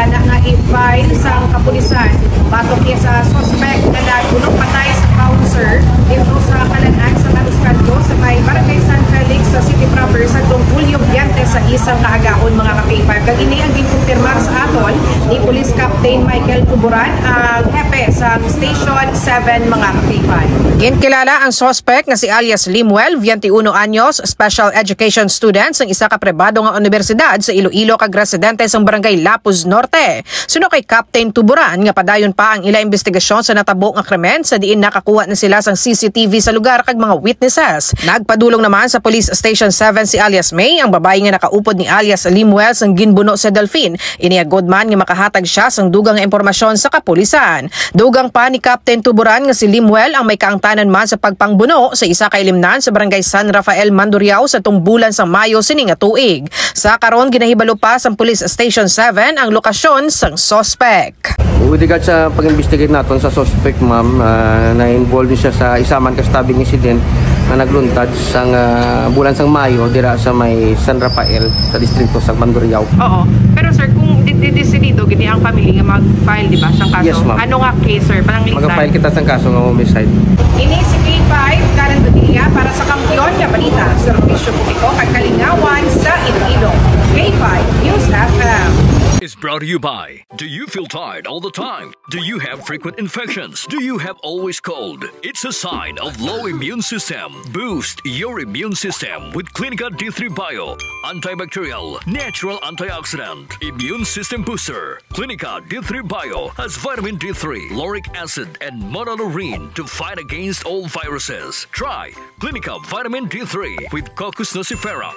Sana nga i-file sa kapulisan batok niya sa suspect na nagunong patay sa bouncer dito sa Kalanang sa Taluscanto sa may Barangay San Felix sa City Proper sa Julio Viante sa isang kaagaon mga ka-K5. Kagini ang gikonfirmar sa aton ni Police Captain Michael Tuburan ang hepe sa Station 7 mga ka-K5. Ginkilala ang suspect na si alias Limuel, 21 anyos, special education student sa isa ka pribado nga universidad sa Iloilo kag residente sa Barangay Lapuz Norte. Suno kay Captain Tuburan nga padayon pa ang ila investigasyon sa natabo nga krimen sa diin nakakuha na sila sang CCTV sa lugar kag mga witnesses. Nagpadulong naman sa Police Station 7 si alias May, ang babae nga nakaupod ni alias Limuel sang ginbuno sa Delfin. Iniya Godman nga makahatag siya sang dugang nga impormasyon sa kapulisan. Dugang pa ni Captain Tuburan nga si Limuel ang may kaangtanan man sa pagpangbuno sa isa ka ilimnan sa Barangay San Rafael, Mandurriao sa tungbulan sa Mayo sining nga tuig. Sa karon ginahibalo pa sa Police Station 7 ang lokasyon sang suspect. With regard sa pag-investigate natin sa suspect, ma'am, na-involved siya sa isa man ka-stabbing incident na nagluntad sa bulan sang Mayo dira sa may San Rafael sa distrito sa Mandurriao. Oo. Pero sir, kung didesidido gini ang pamilya nga mag-file di ba sang kaso? Yes, ma'am. Ano nga case sir? Mag-file kita sang kaso nga homicide. Ini si K5 Karen Padilla para sa Kampiyon nga balita sa serbisyo publiko kag kalingawan sa Iloilo. K5 News FM. Is brought to you by, do you feel tired all the time? Do you have frequent infections? Do you have always cold? It's a sign of low immune system. Boost your immune system with Clinica D3 Bio. Antibacterial, natural antioxidant, immune system booster. Clinica D3 Bio has vitamin D3, lauric acid, and monolurine to fight against all viruses. Try Clinica Vitamin D3 with Coccus nocifera.